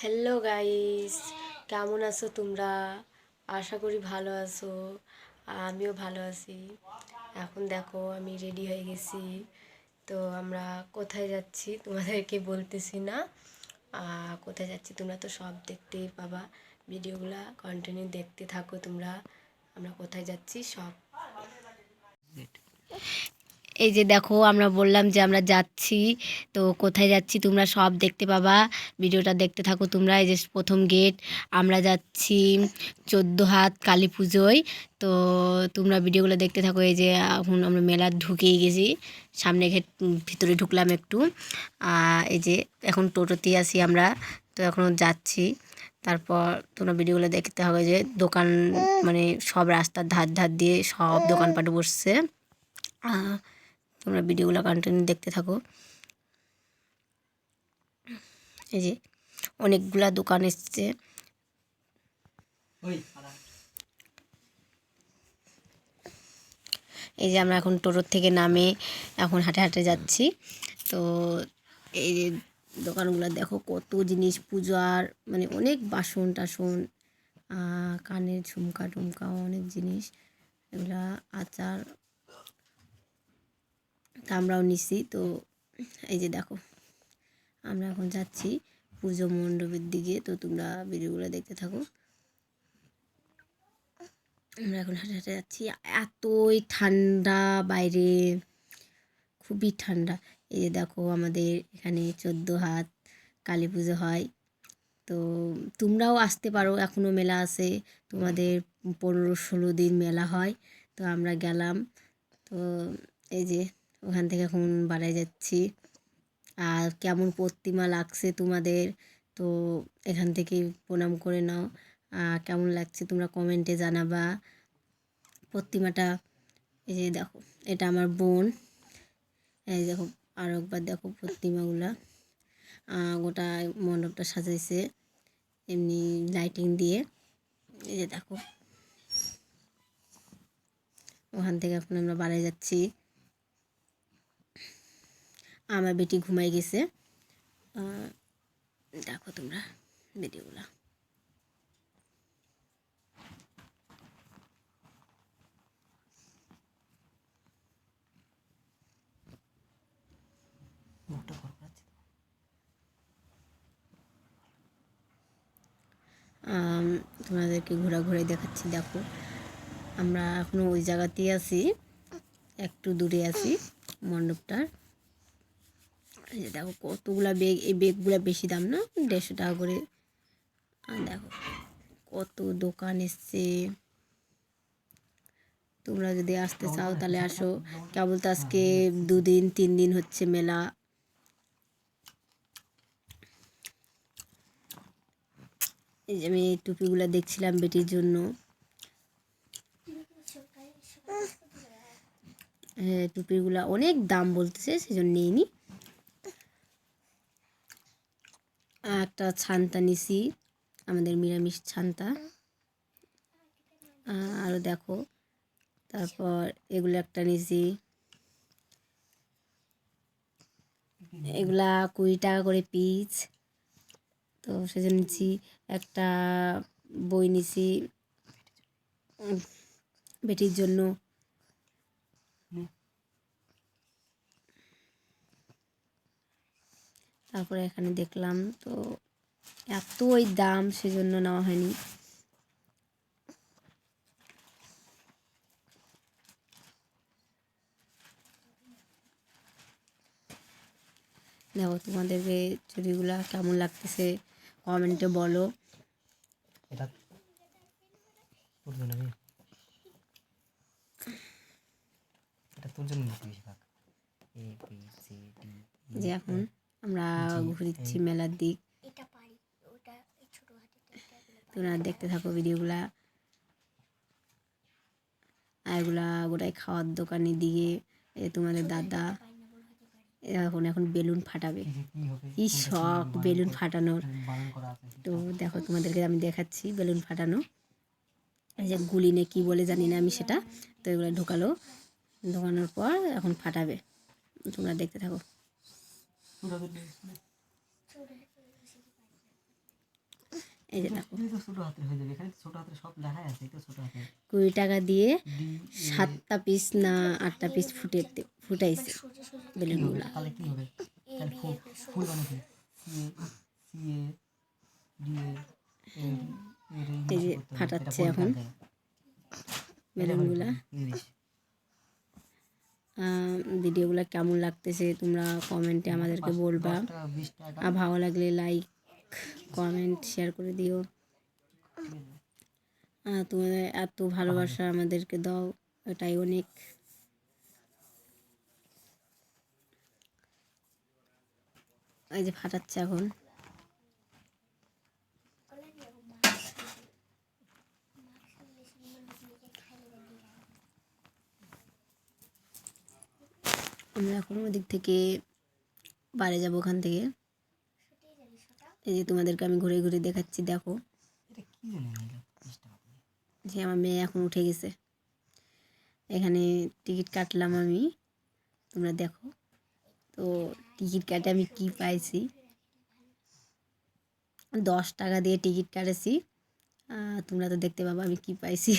Hello guys, কেমন আছো তোমরা? আশা করি ভালো আছো। আমিও ভালো আছি। এখন দেখো আমি রেডি হয়ে গেছি। তো আমরা কোথায় যাচ্ছি তোমাদেরকে বলতেছি না। কোথায় যাচ্ছি তোমরা তো সব দেখতেই পাবা। ভিডিওগুলা কন্টিনিউ দেখতে থাকো তোমরা। আমরা কোথায় যাচ্ছি সব। এই যে দেখো আমরা বললাম যে আমরা যাচ্ছি, তো কোথায় যাচ্ছি তোমরা সব দেখতে পাবা। ভিডিওটা দেখতে থাকো তোমরা। এই যে প্রথম গেট, আমরা যাচ্ছি 14 হাত কালী পুজোয়। তো তোমরা ভিডিওগুলো দেখতে থাকো। এই যে এখন আমরা মেলা ঢুকেই গেছি, সামনে গেট ভিতরে ঢুকলাম একটু। এই যে এখন টোটোতে আছি আমরা, তো এখনও যাচ্ছি। তারপর তোমরা ভিডিওগুলো দেখতে হবে। যে দোকান মানে সব রাস্তার ধার ধার দিয়ে সব দোকানপাট বসছে। তোমরা ভিডিওগুলো কন্টিনিউ দেখতে থাকো। এই যে অনেকগুলা দোকান এসছে। এই যে আমরা এখন টোটোর থেকে নামে এখন হাঁটে হাঁটে যাচ্ছি। তো এই যে দোকানগুলো দেখো, কত জিনিস পূজার, মানে অনেক বাসন টাসন, কানের ঝুমকা টুমকা, অনেক জিনিস। এগুলা আচার তা আমরাও নিছি। তো এই যে দেখো আমরা এখন যাচ্ছি পুজো মণ্ডপের দিকে। তো তোমরা ভিডিওগুলো দেখতে থাকো। আমরা এখন হাঁটে হাঁটে যাচ্ছি। এতই ঠান্ডা বাইরে, খুবই ঠান্ডা। এই যে দেখো আমাদের এখানে 14 হাত কালী পুজো হয়। তো তোমরাও আসতে পারো, এখনও মেলা আছে তোমাদের। 15-16 দিন মেলা হয়। তো আমরা গেলাম। তো এই যে ওখান থেকে এখন বাড়ায় যাচ্ছি। আর কেমন প্রতিমা লাগছে তোমাদের, তো এখান থেকে প্রণাম করে নাও। কেমন লাগছে তোমরা কমেন্টে জানাবা প্রতিমাটা। এই যে দেখো, এটা আমার বোন। এই দেখো আরও একবার দেখো প্রতিমাগুলা। গোটা মণ্ডপটা সাজাইছে এমনি লাইটিং দিয়ে। এই যে দেখো, ওখান থেকে এখন আমরা বাড়ায় যাচ্ছি। আমার বেটি ঘুমাই গেছে। দেখো তোমরা ভিডিওগুলা। তোমাদেরকে ঘোরাঘুরি দেখাচ্ছি। দেখো আমরা এখনও ওই জায়গাতেই আছি, একটু দূরে আছি মণ্ডপটার। এই যে দেখো কতগুলা বেগ, এই বেগগুলো বেশি দাম না, 150 টাকা করে। দেখো কত দোকান এসছে। তোমরা যদি আসতে চাও তাহলে আসো। কেবল তো আজকে 2-3 দিন হচ্ছে মেলা। এই যে আমি টুপিগুলো দেখছিলাম বেটির জন্য। টুপিগুলা অনেক দাম বলতেছে, সেজন্য নিইনি। একটা ছান্তা নিছি, আমাদের নিরামিষ ছান্তা। আরও দেখো, তারপর এগুলো একটা নিছি, এগুলা 20 টাকা করে পিস। তো সেজন্য নিচ্ছি। একটা বই নিছি বেটির জন্য। তারপরে এখানে দেখলাম, তো এতই দাম সেজন্য নেওয়া হয়নি। দেখো তোমাদেরকে ছবিগুলা কেমন লাগতেছে কমেন্টে বলো। যে এখন আমরা ঘুরছি মেলার দিক। তোমরা দেখতে থাকো ভিডিওগুলা। আর এগুলা গোটাই খাওয়ার দোকানের দিকে। তোমাদের দাদা এখন বেলুন ফাটাবে, কি শখ বেলুন ফাটানোর। তো দেখো তোমাদেরকে আমি দেখাচ্ছি বেলুন ফাটানো। এই যে গুলিনে কি বলে জানি না আমি সেটা। তো এগুলো ঢোকানোর পর এখন ফাটাবে। তোমরা দেখতে থাকো। এই যে দেখো ছোট হাতের হয়ে যাবে, এখানে ছোট হাতের সব লেখাই আছে, তো ছোট হাতের 20 টাকা দিয়ে 7টা পিস না 8টা পিস ফুটাইছে বেলুনগুলা। তাহলে কি হবে? তাহলে ফুল মানে কি? সিএ ডিএ এই যে ফাটাচ্ছে এখন বেলুনগুলা। ভিডিওগুলো কেমন লাগতেছে তোমরা কমেন্টে আমাদেরকে বলবা, আর ভালো লাগলে লাইক কমেন্ট শেয়ার করে দিও। তোমাদের এত ভালোবাসা আমাদেরকে দাও, এটাই অনেক। এই যে ফাটাচ্ছে এখন। আমরা এখন ওদিক থেকে বাড়ি যাবো ওখান থেকে। এই যে তোমাদেরকে আমি ঘুরে ঘুরে দেখাচ্ছি, দেখো যে আমার মেয়ে এখন উঠে গেছে। এখানে টিকিট কাটলাম আমি, তোমরা দেখো। তো টিকিট কাটে আমি কি পাইছি, 10 টাকা দিয়ে টিকিট কাটেছি। তোমরা তো দেখতে পাবা আমি কি পাইছি।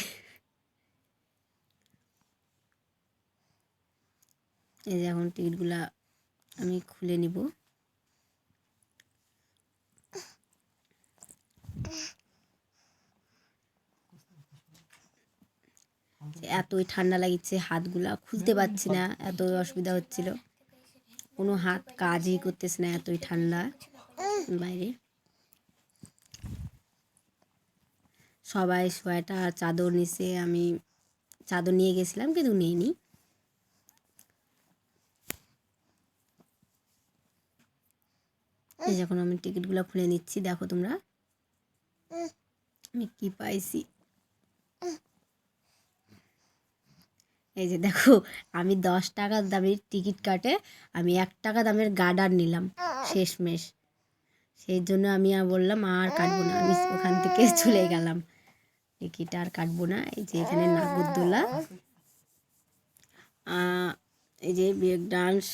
এই যে এখন টিকিটগুলা আমি খুলে নিব। এতই ঠান্ডা লাগছে, হাতগুলা খুলতে পারছি না, এত অসুবিধা হচ্ছিল। কোনো হাত কাজই করতেছে না, এতই ঠান্ডা বাইরে। সবাই সোয়েটার চাদর নিছে, আমি চাদর নিয়ে গেছিলাম কিন্তু নিইনি। এই যখন আমি টিকিটগুলো খুলে নিচ্ছি, দেখো তোমরা আমি কি পাইছি। এই যে দেখো, আমি 10 টাকা দামের টিকিট কাটে আমি 1 টাকা দামের গার্ডার নিলাম শেষমেশ। সেই জন্য আমি আর বললাম আর কাটবো না, আমি ওখান থেকে চলে গেলাম, টিকিট আর কাটবো না। এই যে এখানে নাগরদোলা, এই যে ব্রেক ডান্স,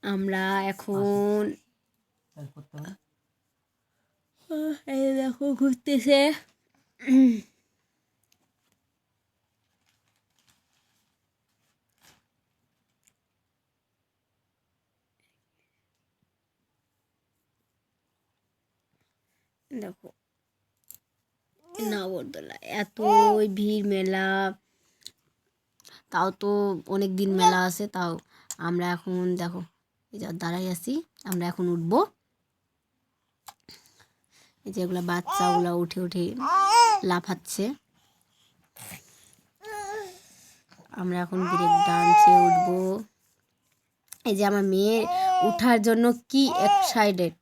আমরা এখন এই দেখো ঘুরতেছে। দেখো নাগরদোলা, এতই ভিড় মেলা, তাও তো অনেক দিন মেলা আছে। তাও আমরা এখন দেখো এই যা দাঁড়াই আছি, আমরা এখন উঠবো। এই যে এগুলা বাচ্চাগুলা উঠে উঠে লাফাচ্ছে। আমরা এখন ব্রেক ডান্সে উঠবো। এই যে আমার মেয়ে উঠার জন্য কি এক্সাইটেড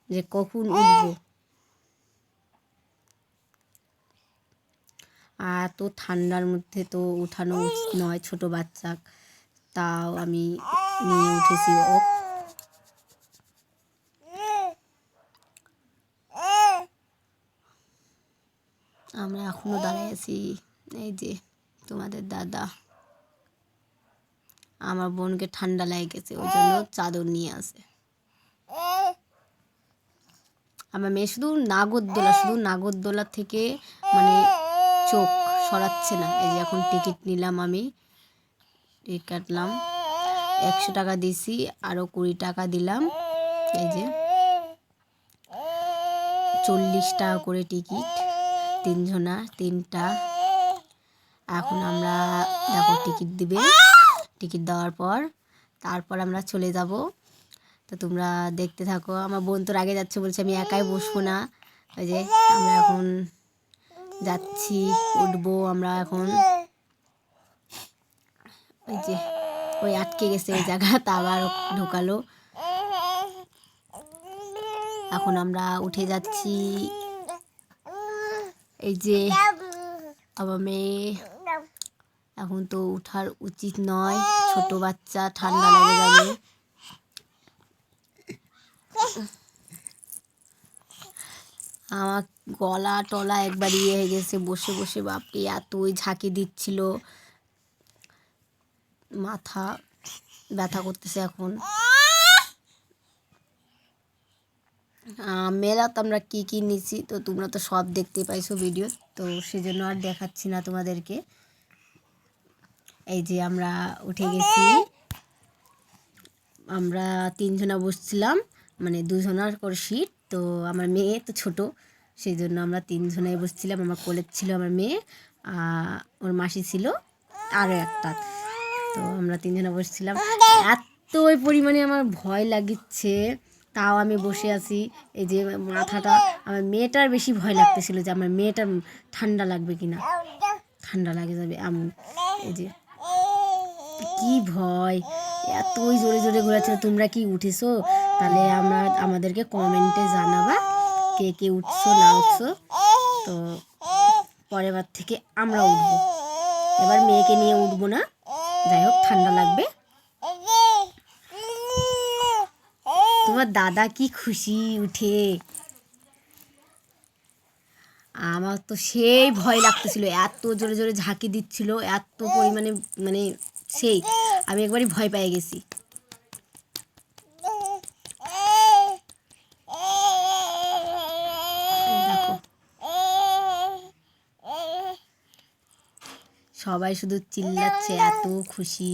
যে কখন উঠবো। আর তো ঠান্ডার মধ্যে তো উঠানো উচিত নয় ছোট বাচ্চা, তাও আমি নিয়ে উঠেছি। ও আমরা এখনো দাঁড়াই আছি। এই যে তোমাদের দাদা, আমার বোনকে ঠান্ডা লেগে গেছে, ওই জন্য চাদর নিয়ে আসে। আমার মেয়ে শুধু নাগরদোলা থেকে মানে চোখ সরাচ্ছে না। এই যে এখন টিকিট নিলাম, আমি টিকিট কাটলাম, 100 টাকা দিছি, আরও 20 টাকা দিলাম। এই যে 40 টাকা করে টিকিট, 3 জনা 3টা। এখন আমরা দেখো টিকিট দিবে, টিকিট দেওয়ার পর তারপর আমরা চলে যাব। তো তোমরা দেখতে থাকো। আমার বোন তোর আগে যাচ্ছে, বলছে আমি একাই বসবো না। ওই যে আমরা এখন যাচ্ছি, উঠবো আমরা এখন। ওই যে ওই আটকে গেছে ওই জায়গাটা, আবার ঢোকালো। এখন আমরা উঠে যাচ্ছি। এই যে আমার মেয়ে, এখন তো উঠার উচিত নয়, ছোট বাচ্চা, ঠান্ডা লেগে যাবে। আমার গলা টলা একবার ইয়ে হয়ে গেছে বসে বসে, বাপরে এতই ঝাঁকি দিচ্ছিল, মাথা ব্যথা করতেছে এখন। মেলাতে আমরা কী কী নিচ্ছি তো তোমরা তো সব দেখতে পাইছো ভিডিও, তো সেজন্য আর দেখাচ্ছি না তোমাদেরকে। এই যে আমরা উঠে গেছি, আমরা 3 জনা বসছিলাম, মানে 2 জনার করে সিট। তো আমার মেয়ে তো ছোট, সেই জন্য আমরা 3 জনাই বসছিলাম। আমার কোলে ছিল আমার মেয়ে, ওর মাসি ছিল আরও একটা। তো আমরা 3 জনা বসছিলাম। এতই পরিমাণে আমার ভয় লাগিচ্ছে, তাও আমি বসে আছি। এই যে মাথাটা, আমার মেয়েটার বেশি ভয় লাগতেছিল যে আমার মেয়েটার ঠান্ডা লাগবে কিনা, ঠান্ডা লাগে যাবে এমন। এই যে কি ভয়, এতই জোরে জোরে ঘোরাচ্ছে। তোমরা কি উঠেছো? তাহলে আমাদেরকে কমেন্টে জানাবা কে কে উঠছো না উঠছো। তো পরের বার থেকে আমরা উঠবো, এবার মেয়েকে নিয়ে উঠবো না। যাই হোক, ঠান্ডা লাগবে। তোমার দাদা কি খুশি উঠে, আমার তো সেই ভয় লাগতেছিল, এত জোরে জোরে ঝাঁকি দিচ্ছিল, এত পরিমাণে, মানে সেই আমি একবারই ভয় পেয়ে গেছি। দেখো সবাই শুধু চিল্লাচ্ছে, এত খুশি।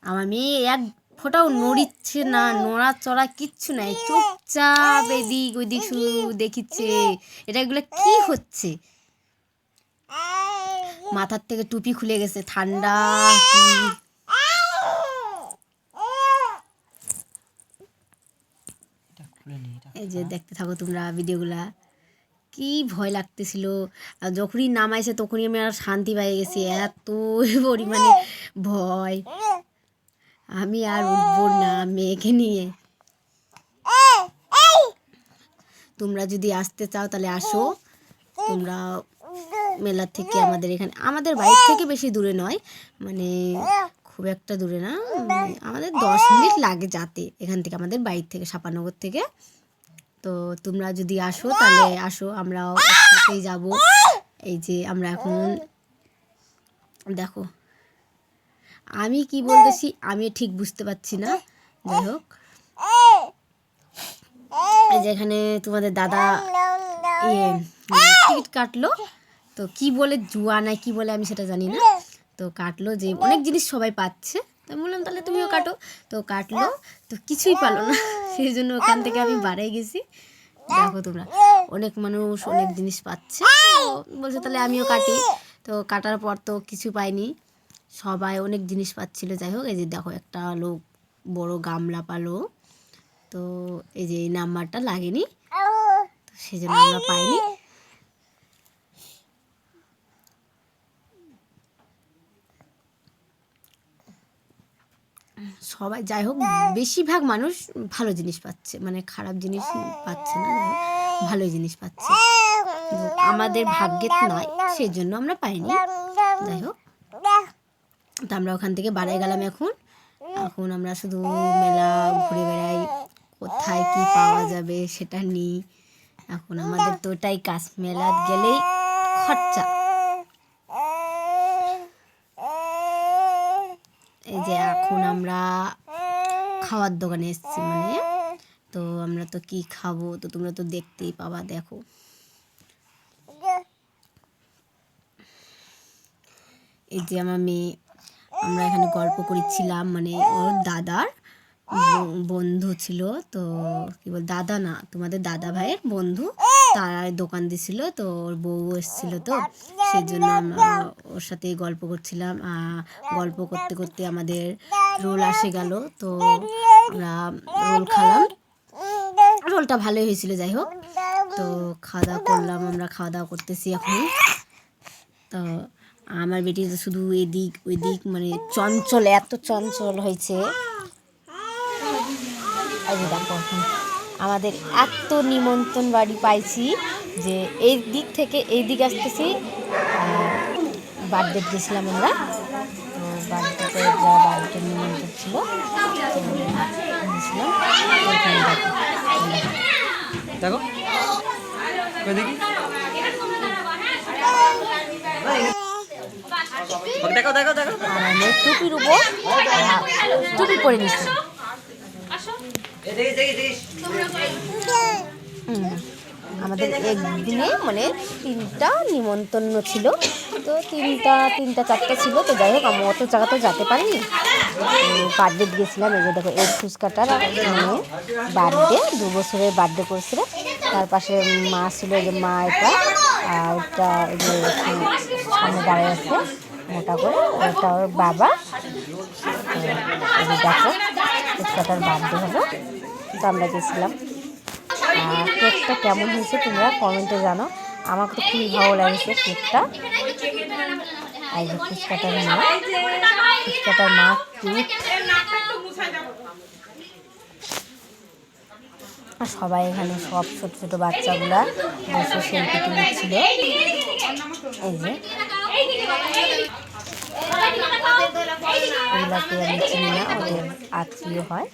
আমার মেয়ে এক ফোঁটাও নড়িচ্ছে না, নড়াচড়া কিচ্ছু নাই, চুপচাপ এদিক ওইদিক শুধু দেখিচ্ছে। এগুলো কি হচ্ছে? মাথার থেকে টুপি খুলে গেছে, ঠান্ডা কি। এই যে দেখতে থাকো তোমরা ভিডিওগুলা, কি ভয় লাগতেছিল। আর যখনই নামাইছে তখনই আমি আর শান্তি পেয়ে গেছি, এত পরিমাণে ভয়। আমি আর উঠবো না মেয়েকে নিয়ে। তোমরা যদি আসতে চাও তাহলে আসো। তোমরা মেলা থেকে আমাদের এখানে, আমাদের বাড়ি থেকে বেশি দূরে নয়, মানে খুব একটা দূরে না, আমাদের 10 মিনিট লাগে যেতে এখান থেকে, আমাদের বাড়ির থেকে, সাপানগর থেকে। তো তোমরা যদি আসো তাহলে আসো, আমরাও একসাথেই যাব। এই যে আমরা এখন দেখো, আমি কি বলতেছি আমি ঠিক বুঝতে পারছি না। যাই হোক, এই যে এখানে তোমাদের দাদা টিকিট কাটলো, তো কি বলে জুয়া না কি বলে আমি সেটা জানি না। তো কাটলো, যে অনেক জিনিস সবাই পাচ্ছে, তো বললাম তাহলে তুমিও কাটো। তো কাটলো, তো কিছুই পালো না, সেই জন্য ওখান থেকে আমি বাড়াই গেছি। দেখো তোমরা, অনেক মানুষ অনেক জিনিস পাচ্ছে, তো বলছে তাহলে আমিও কাটি। তো কাটার পর তো কিছু পাইনি, সবাই অনেক জিনিস পাচ্ছিল। যাই হোক, এই যে দেখো একটা লোক বড় গামলা পালো, তো এই যে এই নাম্বারটা লাগেনি, তো সেই জন্য আমরা পাইনি। সবাই যাই হোক, বেশিরভাগ মানুষ ভালো জিনিস পাচ্ছে, মানে খারাপ জিনিস পাচ্ছে না, যাই হোক ভালো জিনিস পাচ্ছে। কিন্তু আমাদের ভাগ্যের নয়, সেই জন্য আমরা পাইনি। যাই হোক, তো আমরা ওখান থেকে বাড়াই গেলাম। এখন আমরা শুধু মেলা ঘুরে বেড়াই, কোথায় কি পাওয়া যাবে সেটা নিই। এখন আমাদের তো ওটাই কাজ, মেলাত গেলেই খরচা। এই যে এখন আমরা খাওয়ার দোকানে এসেছি, মানে তো আমরা তো কি খাবো, তো তোমরা তো দেখতেই পাবা। দেখো এই যে আমার মেয়ে, আমরা এখানে গল্প করছিলাম, মানে ওর দাদার বন্ধু ছিল, তো কি বল, দাদা না, তোমাদের দাদা ভাইয়ের বন্ধু, তারা দোকান দিছিল, তো ওর বউ এসেছিলো, তো সেই জন্য আমরা ওর সাথে গল্প করছিলাম। গল্প করতে করতে আমাদের রোল আসে গেল, তো আমরা রোল খেলাম, রোলটা ভালোই হয়েছিল। যাই হোক, তো খাওয়া দাওয়া করলাম, আমরা খাওয়া দাওয়া করতেছি এখন। তো আমার বেটি তো শুধু এদিক ওইদিক, মানে চঞ্চল, এত চঞ্চল হয়েছে। দেখো আমাদের এত নিমন্ত্রণ বাড়ি পাইছি যে এই দিক থেকে এই দিক আসতেছি। বার্থডে গেছিলাম আমরা, তো বার্থডেতে যা বাড়িতে নিমন্ত্রণ ছিল, তো গেছিলাম। দেখো দেখি আর আমি টুপির উপর টুপি পরে নিচ্ছি। আমাদের একদিনে মানে 3টা নিমন্ত্রণ ছিল, তো তিনটা চারটা ছিল, তো যাই হোক আমি অত জায়গা তো যেতে পারিনি। বার্থডে গিয়েছিলাম। এই যে দেখো এই ফুচকাটার মেয়ে বার্থডে 2 বছরের বার্থডে করেছিল। তার পাশে মা ছিল, এই যে মা এটা, আর ওটা এই যে সামনে দাঁড়িয়ে আছে মোটা করে, ওটা ওর বাবা। এই যে দেখো ফুচকাটার বার্থডে হলো, তো আমরা গেছিলাম। কেকটা কেমন হয়েছে তোমরা কমেন্টে জানো। আমার তো খুবই ভালো লাগছে কেকটা। এই যে ফুচকাটার মা কিউট। আর সবাই এখানে সব ছোট ছোট বাচ্চাগুলা বসে সেলফি তুলেছিল। এই যে এগুলাকে আমি চিনি না, ওদের আত্মীয় হয়।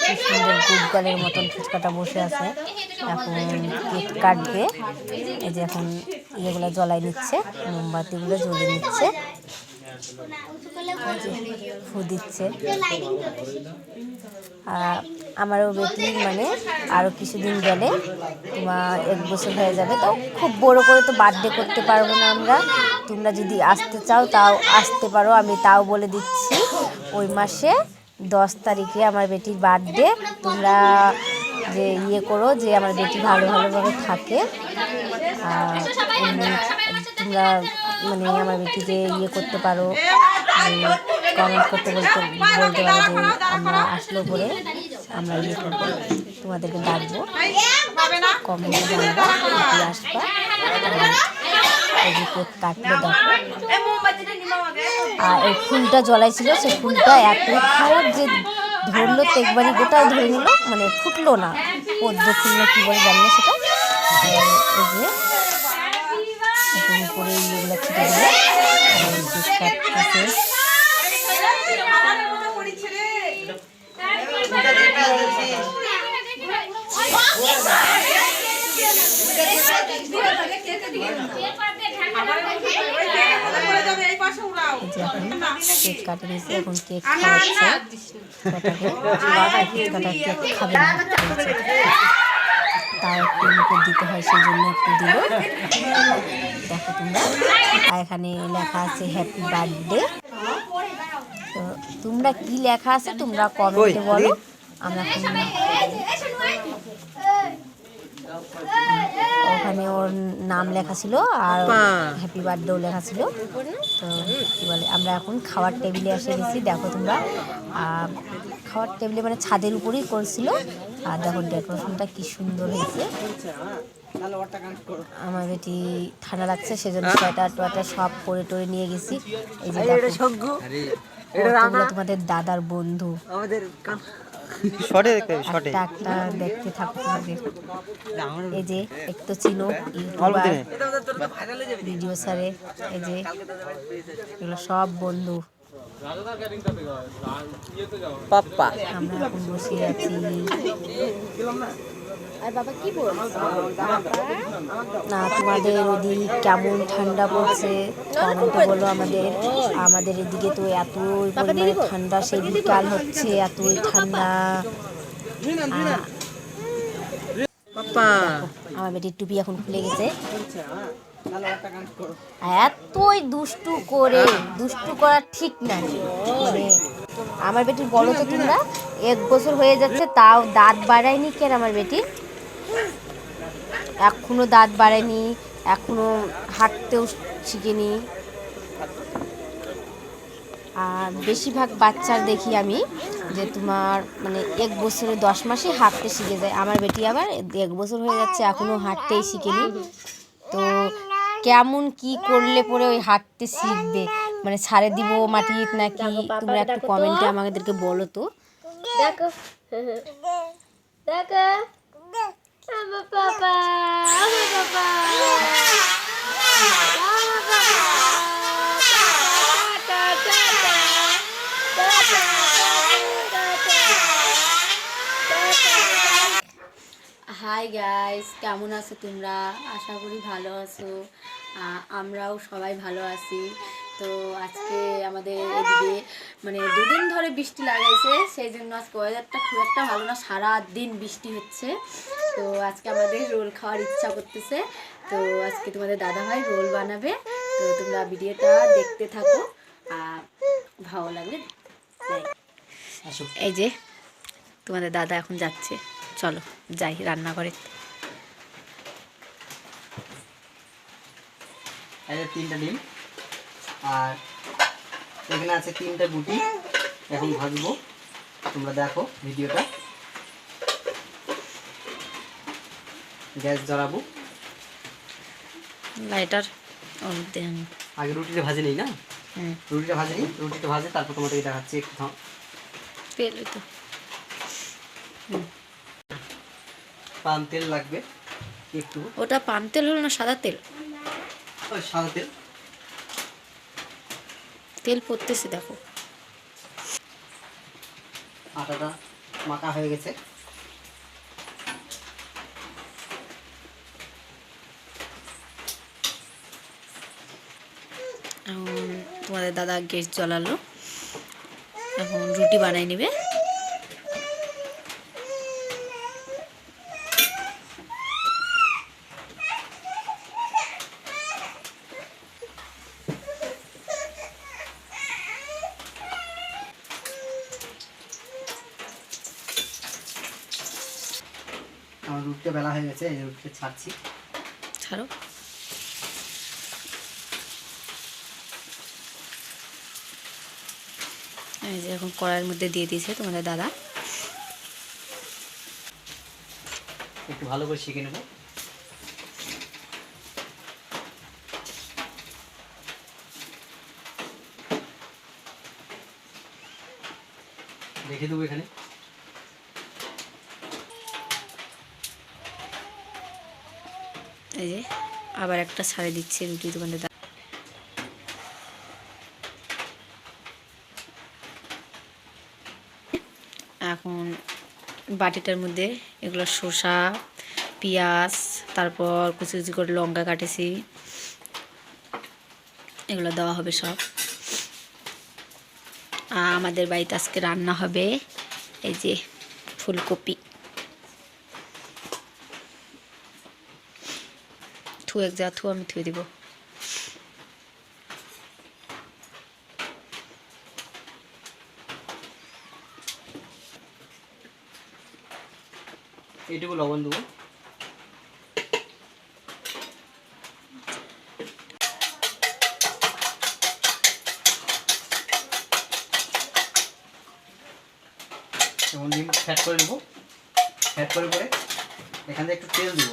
কি সুন্দর গুড়গালের মতন ফুচকাটা বসে আছে। এখন কেক কাটবে। এই যে এখন ইয়েগুলো জ্বলাই নিচ্ছে, মোমবাতিগুলো জ্বলে নিচ্ছে, ফু দিচ্ছে। আমারও বেটি মানে আরও কিছুদিন গেলে তোমার 1 বছর হয়ে যাবে, তো খুব বড় করে তো বার্থডে করতে পারবো না আমরা। তোমরা যদি আসতে চাও তাও আসতে পারো, আমি তাও বলে দিচ্ছি। ওই মাসে 10 তারিখে আমার বেটির বার্থডে। তোমরা যে ইয়ে করো যে আমার বেটি ভালোভাবে থাকে। আর তোমরা মানে আমার বেটি যে ইয়ে করতে পারো, কমেন্ট করতে বলতে পারো যে আমরা আসলো পরে আমরা ইয়ে করবো, তোমাদেরকে ডাকবো, কমেন্টে জানাবা বেটি আসবা। এই যে কেক কাটলে দেখো। আর এই ফুলটা জ্বলাইছিল, সেই ফুলটা এত খারাপ যে ধরলো তো একবারই গোটাও ধরে নিল, মানে ফুটলো না, পদ্ম ফুল না কী বলে জানি না সেটা। এই যে উপরে ইয়েগুলো ছিটে দিলে কেক কাটতেছে। কেক কাটে নিয়েছে, এখন কেক খাওয়াচ্ছে। কেক খাবে না, তাও একটু মুখে দিতে হয়, সেই জন্য একটু দিল। দেখো তোমরা, আর এখানে লেখা আছে হ্যাপি বার্থডে। তো তোমরা কি লেখা আছে তোমরা কমেন্টে বলো। আমরা ওখানে ওর নাম লেখা ছিল আর হ্যাপি বার্থডেও লেখা ছিল। তো কী বলে, আমরা এখন খাওয়ার টেবিলে এসে গেছি। দেখো তোমরা, খাওয়ার টেবিলে মানে ছাদের উপরেই করছিল। আর দেখো ডেকোরেশনটা কি সুন্দর হয়েছে। আমার বেটি ঠান্ডা লাগছে, সেজন্য সোয়েটার সব পরে টরে নিয়ে গেছি। এই যে তোমাদের দাদার বন্ধু, একটা দেখতে থাকো তোমাদের। এই যে একটু চিনো ইউটিউবার, ভিডিও সারে, এই যে এগুলো সব বন্ধু। আমরা এখন বসে আছি। না তোমাদের ওদিক কেমন ঠান্ডা পড়ছে কমেন্টে বলো। আমাদের এদিকে তো এতই পরিমাণে ঠান্ডা, সেই বিকাল হচ্ছে এতই ঠান্ডা। আমার বেটির টুপি এখন খুলে গেছে। এতই দুষ্টু করা ঠিক না। মানে আমার বেটির বলো তো তোমরা, 1 বছর হয়ে যাচ্ছে তাও দাঁত বাড়ায়নি কেন আমার বেটির? এখনো দাঁত বাড়ায়নি, এখনো হাঁটতেও শিখেনি। আর বেশিরভাগ বাচ্চার দেখি আমি যে তোমার মানে 1 বছরে 10 মাসে হাঁটতে শিখে যায়। আমার বেটি আবার 1 বছর হয়ে যাচ্ছে এখনো হাঁটতেই শিখেনি। তো কেমন কি করলে পরে ওই হাঁটতে শিখবে, মানে ছাড়ে দিব মাটিতে নাকি? তোমরা একটু কমেন্টে আমাদেরকে বলো তো। দেখো দেখো আমার বাবা, আমার বাবা, হাই গাইস। গাইস, কেমন আছো তোমরা? আশা করি ভালো আছো। আমরাও সবাই ভালো আছি। তো আজকে আমাদের এদিকে মানে দুদিন ধরে বৃষ্টি লাগাইছে, সেই জন্য আজকে ওয়েদারটা খুব একটা ভালো না, সারা দিন বৃষ্টি হচ্ছে। তো আজকে আমাদের রোল খাওয়ার ইচ্ছা করতেছে। তো আজকে তোমাদের দাদাভাই রোল বানাবে। তো তোমরা ভিডিওটা দেখতে থাকো, ভালো লাগলে লাইক। এই যে তোমাদের দাদা এখন যাচ্ছে, চলো যাই রান্নাঘরে। এই যে 3টা ডিম আর এখানে আছে 3টা গুটি। এখন ভাজবো, তোমরা দেখো ভিডিওটা। গ্যাস জ্বালাবো, লাইটার অন দেন। আগে রুটিটা ভাজে নিই না। হুম, রুটিটা ভাজে নিই, রুটিটা ভাজে তারপর তোমাদেরকে দেখাচ্ছি। একটু থাম। তেল তো পান তেল লাগবে একটু। ওটা পাম তেল হলো না সাদা তেল? ওই সাদা তেল। তেল পড়তেছে দেখো। আটাটা মাখা হয়ে গেছে। এখন তোমাদের দাদা গ্যাস জ্বালালো, এখন রুটি বানাই নেবে। আমার রুটিটা বেলা হয়ে গেছে, এই যে রুটিটা ছাড়ছি। ছাড়ো। এই যে এখন কড়াইয়ের মধ্যে দিয়ে দিয়েছে তোমাদের দাদা। একটু ভালো করে শিখে নেবো। রেখে দেবো এখানে। এই যে আবার একটা ছাড়ে দিচ্ছে রুটি তোমাদের দাদা। এখন বাটিটার মধ্যে এগুলো শসা, পেঁয়াজ, তারপর কুচি কুচি করে লঙ্কা কাটেছি, এগুলো দেওয়া হবে সব। আমাদের বাড়িতে আজকে রান্না হবে এই যে ফুলকপি। এক যা আমি থুয়ে দিব। এইটুকু লবণ দেবো। এবং ডিম ফ্যাট করে নেবো। ফ্যাট করে পরে এখান থেকে একটু তেল দিব,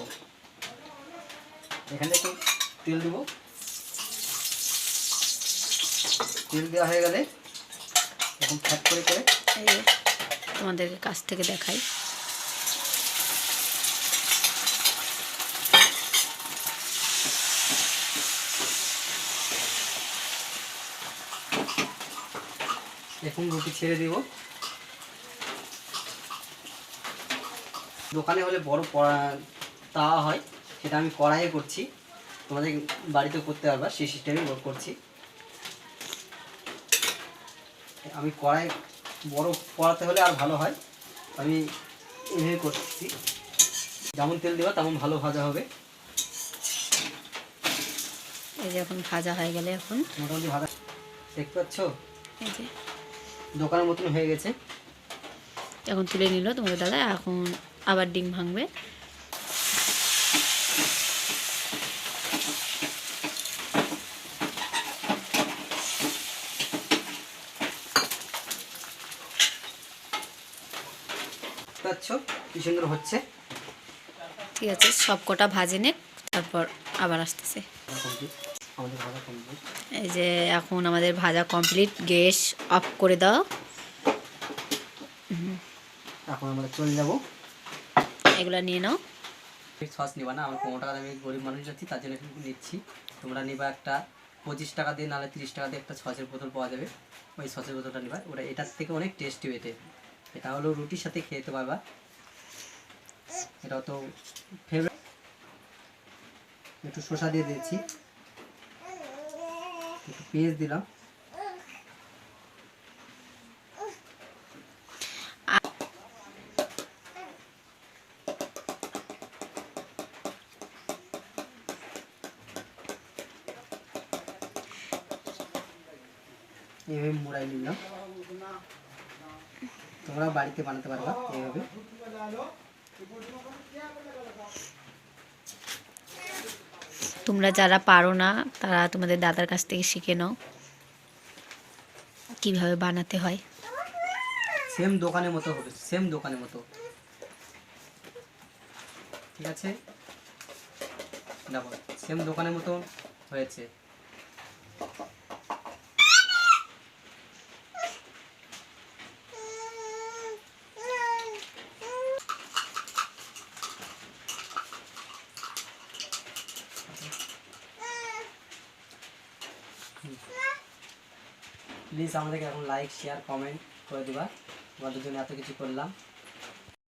এখানে একটু তেল দিব। তেল দেওয়া হয়ে গেলে এখন ফ্যাট করে করে এই যে তোমাদেরকে কাছ থেকে দেখাই। এখন রুটি ছেড়ে দিব। দোকানে হলে বড় তাওয়া হয়, সেটা আমি কড়াইয়ে করছি। তোমাদের বাড়িতেও করতে পারবা, সেই সিস্টেমে করছি। আমি কড়াই বড় কড়াতে হলে আর ভালো হয়, আমি এভাবে করছি। যেমন তেল দেওয়া তেমন ভালো ভাজা হবে। এই যে এখন ভাজা হয়ে গেলে এখন মোটামুটি ভাজা দেখতে পাচ্ছ, এই যে দোকানের মতন হয়ে গেছে। এখন তুলে নিল তোমাদের দাদা। এখন আবার ডিম ভাঙবে। পাচ্ছ কি সুন্দর হচ্ছে। ঠিক আছে, সব কটা ভাজে নে, তারপর আবার আসতেছে। আমাদের ভাজা কমপ্লিট। এই যে এখন আমাদের ভাজা কমপ্লিট, গ্যাস অফ করে দাও। এখন আমরা চলে যাবো। এগুলা নিয়ে নাও। সস নিবা না, আমার 15 টাকা আমি গরিব মানুষ যাচ্ছি, তার জন্য একটু নিচ্ছি। তোমরা নিবা একটা 25 টাকা দিয়ে, নাহলে 30 টাকা দিয়ে একটা সসের বোতল পাওয়া যাবে, ওই সসের বোতলটা নিবা। ওটা এটার থেকে অনেক টেস্টি হয়েছে। এটা হলো রুটির সাথে খেতে পারবা। এটাও তো ফেভারিট। একটু শসা দিয়ে দিয়েছি, একটু পেঁয়াজ দিলাম, এইভাবে মুড়াই নিলাম। তোমরা বাড়িতে বানাতে পারবা এইভাবে। তোমরা যারা পারো না তারা তোমাদের দাদার কাছ থেকে শিখে নাও কিভাবে বানাতে হয়। সেম দোকানের মতো হবে, সেম দোকানের মতো। ঠিক আছে, দেখো সেম দোকানের মতো হয়েছে। প্লিজ আমাদেরকে এখন লাইক শেয়ার কমেন্ট করে দিবা, তোমাদের জন্য এত কিছু করলাম।